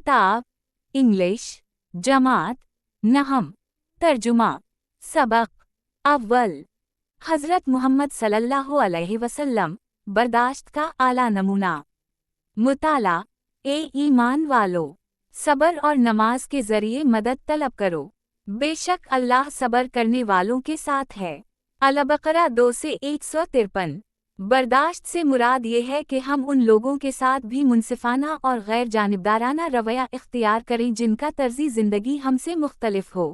किताब इंग्लिश जमात नहम तर्जुमा सबक अव्वल। हज़रत मुहम्मद सल्लल्लाहु अलैहि वसल्लम बर्दाश्त का आला नमूना। मुताला। ईमान वालो, सब्र और नमाज के जरिए मदद तलब करो, बेशक अल्लाह सब्र करने वालों के साथ है। अल-बकरा 2 से 153। बर्दाश्त से मुराद ये है कि हम उन लोगों के साथ भी मुनसिफाना और गैर जानिबदाराना रवैया इख्तियार करें जिनका तर्ज़ी ज़िंदगी हमसे मुख्तलिफ हो।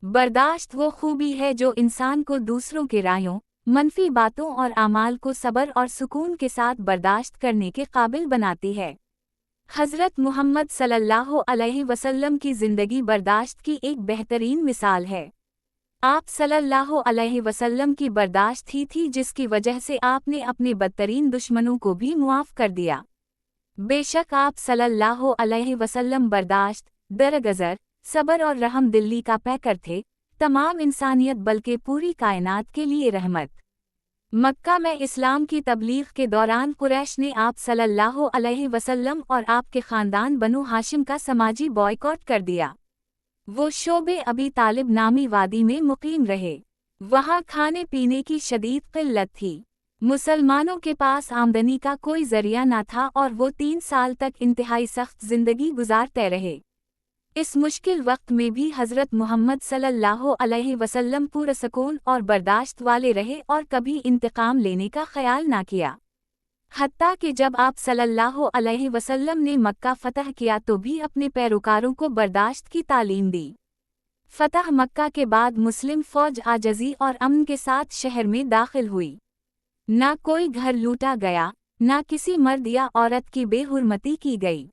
बर्दाश्त वो खूबी है जो इंसान को दूसरों के रायों, मनफी बातों और आमाल को सब्र और सुकून के साथ बर्दाश्त करने के काबिल बनाती है। हज़रत मुहम्मद सल्लल्लाहु अलैहि वसल्लम की ज़िंदगी बर्दाश्त की एक बेहतरीन मिसाल है। आप सल्लल्लाहु अलैहि वसल्लम की बर्दाश्त ही थी जिसकी वजह से आपने अपने बदतरीन दुश्मनों को भी मुआफ़ कर दिया। बेशक आप सल्लल्लाहु अलैहि वसल्लम बर्दाश्त, दरगज़र, सब्र और रहम दिली का पैकर थे, तमाम इंसानियत बल्कि पूरी कायनात के लिए रहमत। मक्का में इस्लाम की तबलीग के दौरान कुरैश ने आप सल्लल्लाहु अलैहि वसल्लम और आपके ख़ानदान बनु हाशिम का समाजी बॉयकॉट कर दिया। वो शोबे अबी तालिब नामी वादी में मुकीम रहे। वहाँ खाने पीने की शदीद क़िल्लत थी। मुसलमानों के पास आमदनी का कोई ज़रिया न था और वो 3 साल तक इंतहाई सख्त ज़िंदगी गुजारते रहे। इस मुश्किल वक्त में भी हज़रत मुहम्मद सल्लल्लाहु अलैहि वसल्लम पुरसकून और बर्दाश्त वाले रहे और कभी इंतकाम लेने का ख्याल ना किया। हत्ता कि जब आप सल्लल्लाहु अलैहि वसल्लम ने मक्का फ़तह किया तो भी अपने पैरोकारों को बर्दाश्त की तालीम दी। फ़तह मक्का के बाद मुस्लिम फ़ौज आजज़ी और अमन के साथ शहर में दाखिल हुई। ना कोई घर लूटा गया, ना किसी मर्द या औरत की बेहुरमती की गई।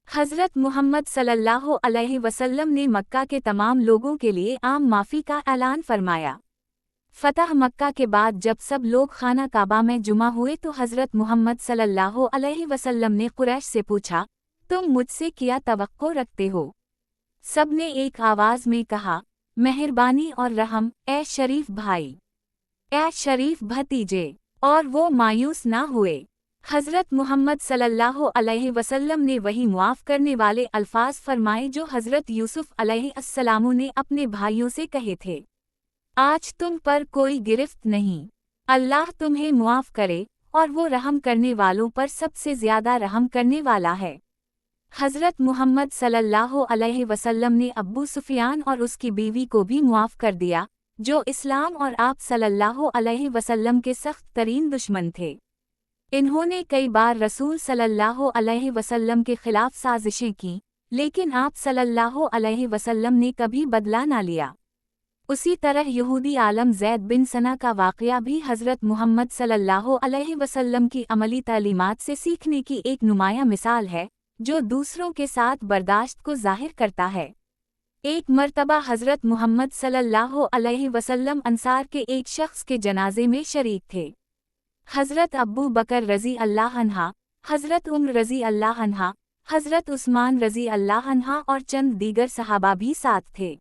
हज़रत मुहम्मद सल्लल्लाहु अलैहि वसल्लम ने मक्का के तमाम लोगों के लिए आम माफ़ी का ऐलान फरमाया। फ़तह मक्का के बाद जब सब लोग खाना काबा में जुमा हुए तो हज़रत मुहम्मद सल्लल्लाहु अलैहि वसल्लम ने कुरैश से पूछा, तुम मुझसे क्या तवक्को रखते हो? सब ने एक आवाज़ में कहा, मेहरबानी और रहम, ए शरीफ भाई, ए शरीफ भतीजे। और वो मायूस ना हुए। हज़रत मुहम्मद सल्लल्लाहु अलैहि वसल्लम ने वही मुआफ़ करने वाले अल्फाज फरमाए जो हज़रत यूसुफ़ अलैहिस्सलाम ने अपने भाइयों से कहे थे। आज तुम पर कोई गिरफ्त नहीं, अल्लाह तुम्हें मुआफ़ करे और वो रहम करने वालों पर सबसे ज़्यादा रहम करने वाला है। हज़रत मुहम्मद सल्लल्लाहु अलैहि वसल्लम ने अब्बू सुफियान और उसकी बीवी को भी मुआफ़ कर दिया, जो इस्लाम और आप सल्लल्लाहु अलैहि वसल्लम के सख्त तरीन दुश्मन थे। इन्होंने कई बार रसूल सल्लल्लाहु अलैहि वसल्लम के खिलाफ साजिशें की, लेकिन आप सल्लल्लाहु अलैहि वसल्लम ने कभी बदला ना लिया। उसी तरह यहूदी आलम ज़ैद बिन सना का वाक़या भी हज़रत मुहम्मद सल्लल्लाहु अलैहि वसल्लम की अमली तालीमात से सीखने की एक नुमायाँ मिसाल है, जो दूसरों के साथ बर्दाश्त को ज़ाहिर करता है। एक मर्तबा हज़रत मुहम्मद सल्लल्लाहु अलैहि वसल्लम अंसार के एक शख्स के जनाजे में शरीक थे। हज़रत अब्बू बकर रज़ी अल्लाह अन्हा, हज़रत उम्र रज़ी अल्लाह अन्हा, हज़रत उस्मान रज़ी अल्लाह अन्हा और चंद दीगर सहाबा भी साथ थे।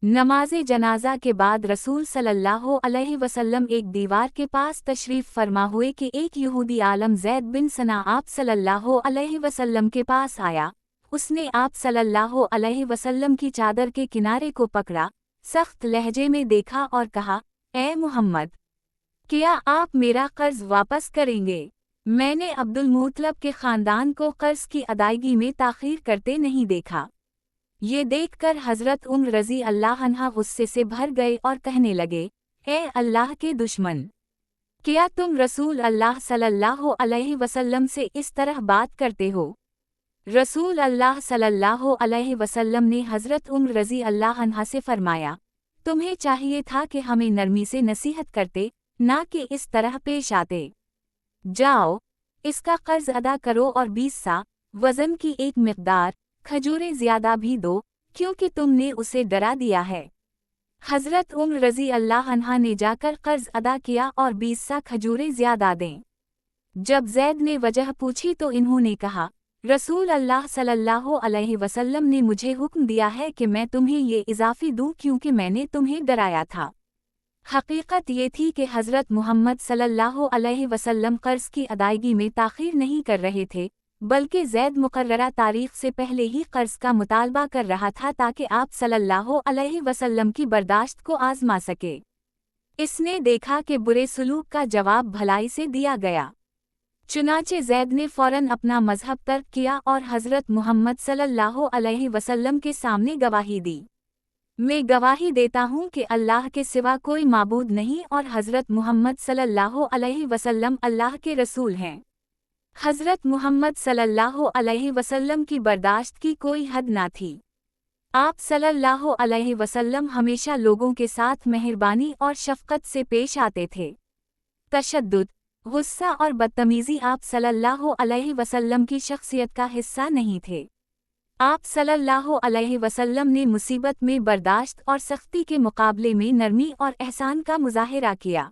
नमाज़े जनाजा के बाद रसूल सल्लल्लाहु अलैहि वसल्लम एक दीवार के पास तशरीफ़ फरमा हुए कि एक यहूदी आलम ज़ैद बिन सना आप सल्लल्लाहु अलैहि वसल्लम के पास आया। उसने आप सल्लल्लाहु अलैहि वसल्लम की चादर के किनारे को पकड़ा, सख्त लहजे में देखा और कहा, ए मुहम्मद, क्या आप मेरा कर्ज वापस करेंगे? मैंने अब्दुल मुत्तलब के ख़ानदान को कर्ज की अदायगी में ताख़ीर करते नहीं देखा। ये देखकर हज़रत उम्र रज़ी अल्लाह अन्हा गुस्से से भर गए और कहने लगे, ए अल्लाह के दुश्मन, क्या तुम रसूल अल्लाह सल्लल्लाहु अलैहि वसल्लम से इस तरह बात करते हो? रसूल अल्लाह सल्लल्लाहु अलैहि वसल्लम ने हज़रत उम्र रज़ी अल्लाह अन्हा से फरमाया, तुम्हें चाहिए था कि हमें नरमी से नसीहत करते, ना कि इस तरह पेश आते। जाओ, इसका कर्ज अदा करो और 20 सा वज़न की एक मिक़दार खजूरें ज़्यादा भी दो, क्योंकि तुमने उसे डरा दिया है। हज़रत उम्र रज़ी अल्लाह अन्हा ने जाकर कर्ज अदा किया और 20 सा खजूरें ज़्यादा दें। जब ज़ैद ने वजह पूछी तो इन्होंने कहा, रसूल अल्लाह सल्लल्लाहु अलैहि वसल्लम ने मुझे हुक्म दिया है कि मैं तुम्हें ये इजाफ़ी दूं क्योंकि मैंने तुम्हें डराया था। हकीकत ये थी कि हज़रत मुहम्मद सल्लल्लाहु अलैहि वसल्लम कर्ज़ की अदायगी में ताख़ीर नहीं कर रहे थे, बल्कि ज़ैद मुकर्ररा तारीख से पहले ही कर्ज का मुतालबा कर रहा था ताकि आप सल्लल्लाहु अलैहि वसल्लम की बर्दाश्त को आजमा सके। इसने देखा कि बुरे सलूक का जवाब भलाई से दिया गया। चुनाचे ज़ैद ने फ़ौरन अपना मज़हब तर्क किया और हज़रत मुहम्मद सल्लल्लाहु अलैहि वसल्लम के सामने गवाही दी। मैं गवाही देता हूँ कि अल्लाह के सिवा कोई माबूद नहीं और हज़रत मुहम्मद सल्लल्लाहु अलैहि वसल्लम अल्लाह के रसूल हैं। हज़रत मुहम्मद सल्लल्लाहु अलैहि वसल्लम की बर्दाश्त की कोई हद ना थी। आप सल्लल्लाहु अलैहि वसल्लम हमेशा लोगों के साथ मेहरबानी और शफ़क़त से पेश आते थे। तशद्दुद, गुस्सा और बदतमीज़ी आप सल्लल्लाहु अलैहि वसल्लम की शख्सियत का हिस्सा नहीं थे। आप सल्लल्लाहु अलैहि वसल्लम ने मुसीबत में बर्दाश्त और सख्ती के मुकाबले में नरमी और एहसान का मुज़ाहिरा किया।